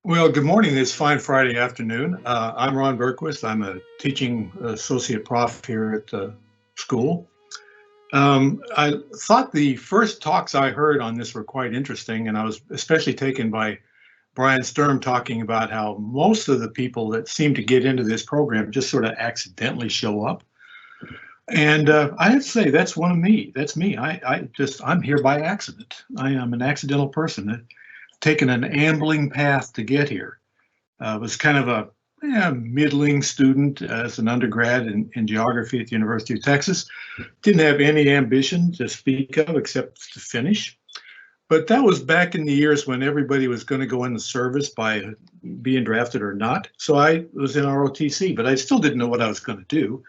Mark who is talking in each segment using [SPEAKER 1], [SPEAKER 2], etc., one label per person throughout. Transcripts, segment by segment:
[SPEAKER 1] Well, good morning this fine Friday afternoon. I'm Ron Bergquist. I'm a teaching associate prof here at the school. I thought the first talks I heard on this were quite interesting, and I was especially taken by Brian Sturm talking about how most of the people that seem to get into this program just sort of accidentally show up. And I have to say, that's one of me. That's me. I'm here by accident. I am an accidental person, taken an ambling path to get here. Was kind of a middling student as an undergrad in geography at the University of Texas. Didn't have any ambition to speak of except to finish. But that was back in the years when everybody was going to go in the service by being drafted or not. So I was in ROTC, but I still didn't know what I was going to do.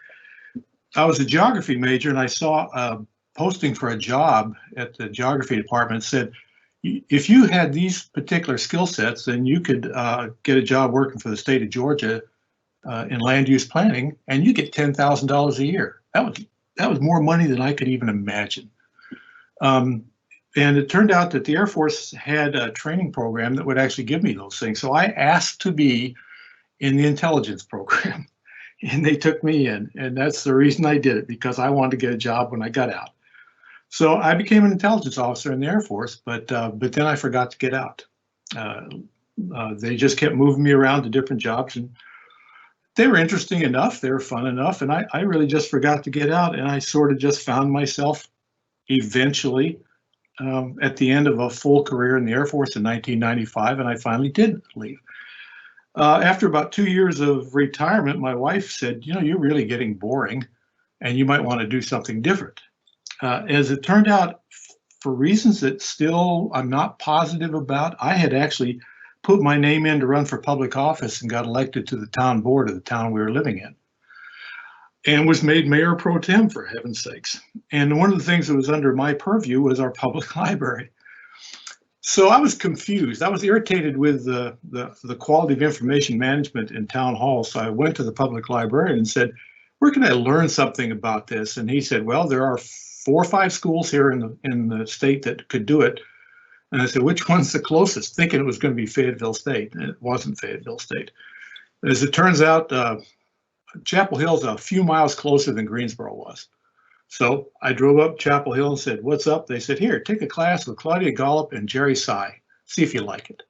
[SPEAKER 1] I was a geography major, and I saw a posting for a job at the geography department that said, if you had these particular skill sets, then you could get a job working for the state of Georgia in land use planning, and you get $10,000 a year. That was more money than I could even imagine. And it turned out that the Air Force had a training program that would actually give me those things. So I asked to be in the intelligence program, and they took me in. And that's the reason I did it, because I wanted to get a job when I got out. So I became an intelligence officer in the Air Force, but then I forgot to get out. They just kept moving me around to different jobs, and they were interesting enough, they were fun enough, and I really just forgot to get out, and I sort of just found myself eventually at the end of a full career in the Air Force in 1995, and I finally did leave. After about 2 years of retirement, my wife said, you're really getting boring, and you might want to do something different. As it turned out, for reasons that still I'm not positive about, I had actually put my name in to run for public office and got elected to the town board of the town we were living in, and was made mayor pro tem, for heaven's sakes. And one of the things that was under my purview was our public library. So I was confused. I was irritated with the quality of information management in town hall. So I went to the public librarian and said, where can I learn something about this? And he said, well, there are 4 or 5 schools here in the state that could do it. And I said, which one's the closest? Thinking it was going to be Fayetteville State, and it wasn't Fayetteville State. As it turns out, Chapel Hill's a few miles closer than Greensboro was. So I drove up Chapel Hill and said, what's up? They said, here, take a class with Claudia Gollop and Jerry Sy. See if you like it.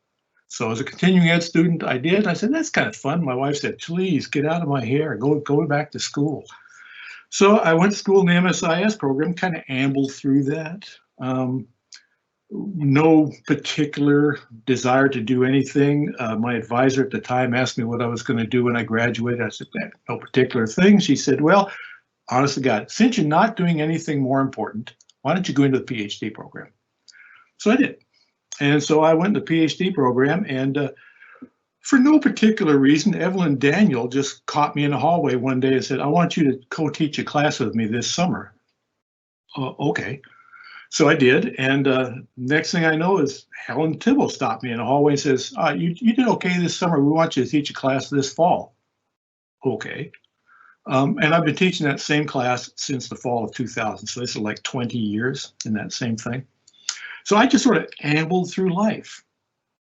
[SPEAKER 1] So as a continuing ed student, I did. I said, that's kind of fun. My wife said, please get out of my hair, go back to school. So I went to school in the MSIS program, kind of ambled through that. No particular desire to do anything. My advisor at the time asked me what I was going to do when I graduated. I said, no particular thing. She said, well, honest to God, since you're not doing anything more important, why don't you go into the PhD program? So I did. And so I went to the PhD program, and for no particular reason, Evelyn Daniel just caught me in the hallway one day and said, I want you to co-teach a class with me this summer. Okay. So I did. And next thing I know is Helen Tibble stopped me in the hallway and says, you did okay this summer. We want you to teach a class this fall. Okay. And I've been teaching that same class since the fall of 2000. So this is like 20 years in that same thing. So I just sort of ambled through life,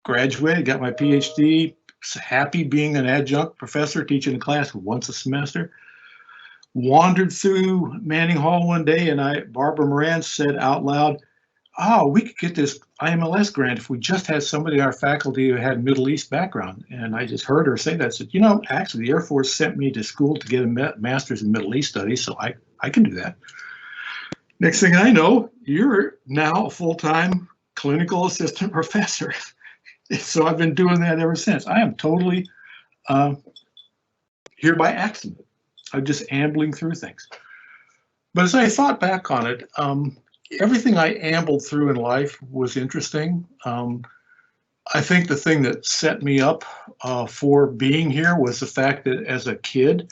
[SPEAKER 1] graduated, got my PhD, happy being an adjunct professor teaching a class once a semester. Wandered through Manning Hall one day, and Barbara Moran said out loud, oh, we could get this IMLS grant if we just had somebody in our faculty who had Middle East background. And I just heard her say that. I said, actually, the Air Force sent me to school to get a master's in Middle East studies, so I can do that. Next thing I know, you're now a full-time clinical assistant professor. So I've been doing that ever since. I am totally here by accident. I'm just ambling through things. But as I thought back on it, everything I ambled through in life was interesting. I think the thing that set me up for being here was the fact that as a kid,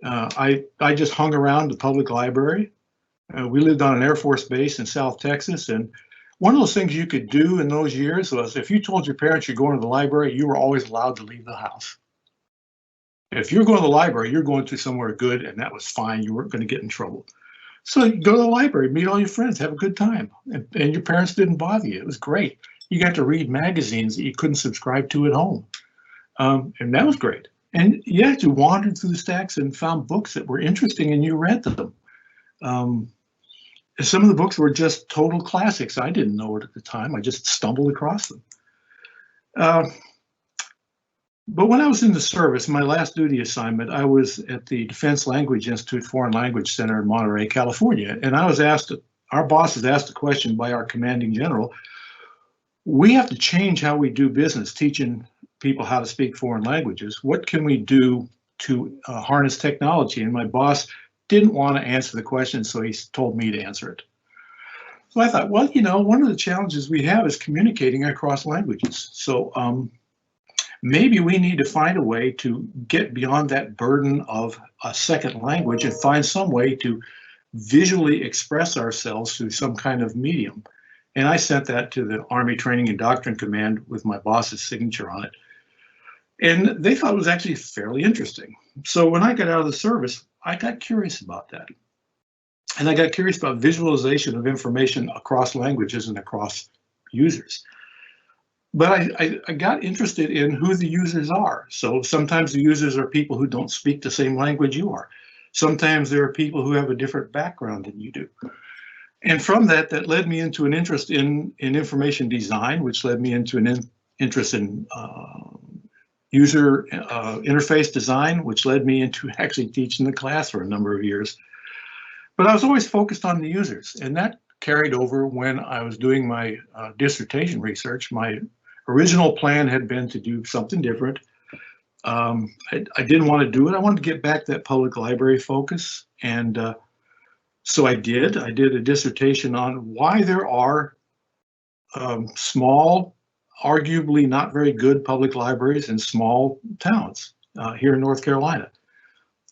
[SPEAKER 1] I just hung around the public library. We lived on an Air Force base in South Texas, and one of those things you could do in those years was if you told your parents you're going to the library, you were always allowed to leave the house. If you're going to the library, you're going to somewhere good, and that was fine. You weren't going to get in trouble. So you go to the library, meet all your friends, have a good time. And your parents didn't bother you. It was great. You got to read magazines that you couldn't subscribe to at home. And that was great. And yeah, you wandered through the stacks and found books that were interesting and you read them. Some of the books were just total classics. I didn't know it at the time. I just stumbled across them. But when I was in the service, my last duty assignment, I was at the Defense Language Institute Foreign Language Center in Monterey, California. And I was asked, our boss was asked a question by our commanding general. We have to change how we do business, teaching people how to speak foreign languages. What can we do to harness technology? And my boss didn't want to answer the question, so he told me to answer it. So I thought, well, one of the challenges we have is communicating across languages. So maybe we need to find a way to get beyond that burden of a second language and find some way to visually express ourselves through some kind of medium. And I sent that to the Army Training and Doctrine Command with my boss's signature on it. And they thought it was actually fairly interesting. So when I got out of the service, I got curious about that. And I got curious about visualization of information across languages and across users. But I got interested in who the users are. So sometimes the users are people who don't speak the same language you are. Sometimes there are people who have a different background than you do. And from that led me into an interest in information design, which led me into an interest in user interface design, which led me into actually teaching the class for a number of years. But I was always focused on the users, and that carried over when I was doing my dissertation research. My original plan had been to do something different. I didn't want to do it. I wanted to get back that public library focus, and so I did. I did a dissertation on why there are small, arguably not very good public libraries in small towns here in North Carolina.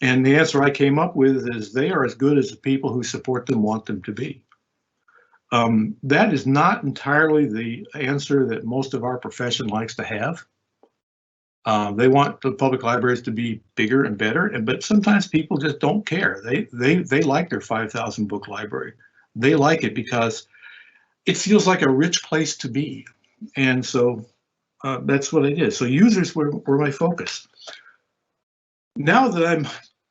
[SPEAKER 1] And the answer I came up with is they are as good as the people who support them want them to be. That is not entirely the answer that most of our profession likes to have. They want the public libraries to be bigger and better, but sometimes people just don't care. They like their 5,000 book library. They like it because it feels like a rich place to be. And so that's what I did. So users were my focus. Now that I'm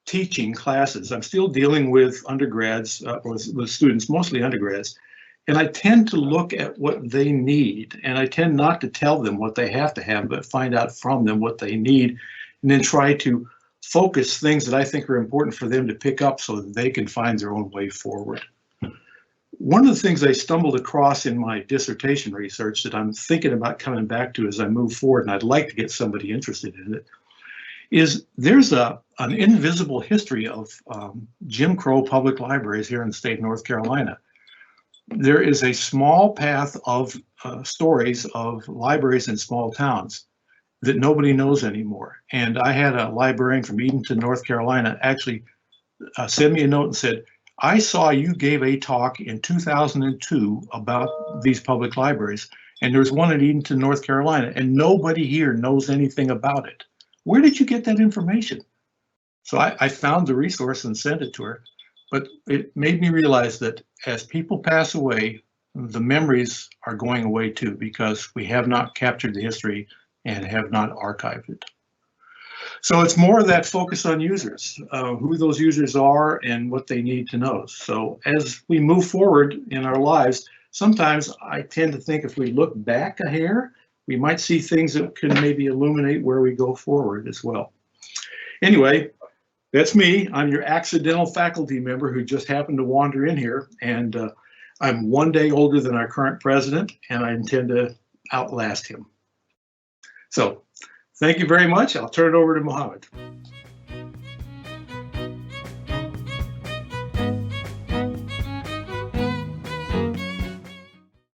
[SPEAKER 1] teaching classes, I'm still dealing with undergrads, with students, mostly undergrads, and I tend to look at what they need, and I tend not to tell them what they have to have, but find out from them what they need, and then try to focus things that I think are important for them to pick up so that they can find their own way forward. One of the things I stumbled across in my dissertation research that I'm thinking about coming back to as I move forward, and I'd like to get somebody interested in it, is there's an invisible history of Jim Crow public libraries here in the state of North Carolina. There is a small path of stories of libraries in small towns that nobody knows anymore. And I had a librarian from Edenton, North Carolina, actually send me a note and said, I saw you gave a talk in 2002 about these public libraries, and there's one in Edenton, North Carolina, and nobody here knows anything about it. Where did you get that information? So I found the resource and sent it to her, but it made me realize that as people pass away, the memories are going away too, because we have not captured the history and have not archived it. So it's more of that focus on users, who those users are and what they need to know. So as we move forward in our lives, sometimes I tend to think if we look back a hair, we might see things that can maybe illuminate where we go forward as well. Anyway, that's me. I'm your accidental faculty member who just happened to wander in here, and I'm one day older than our current president, and I intend to outlast him. So thank you very much. I'll turn it over to Mohammed.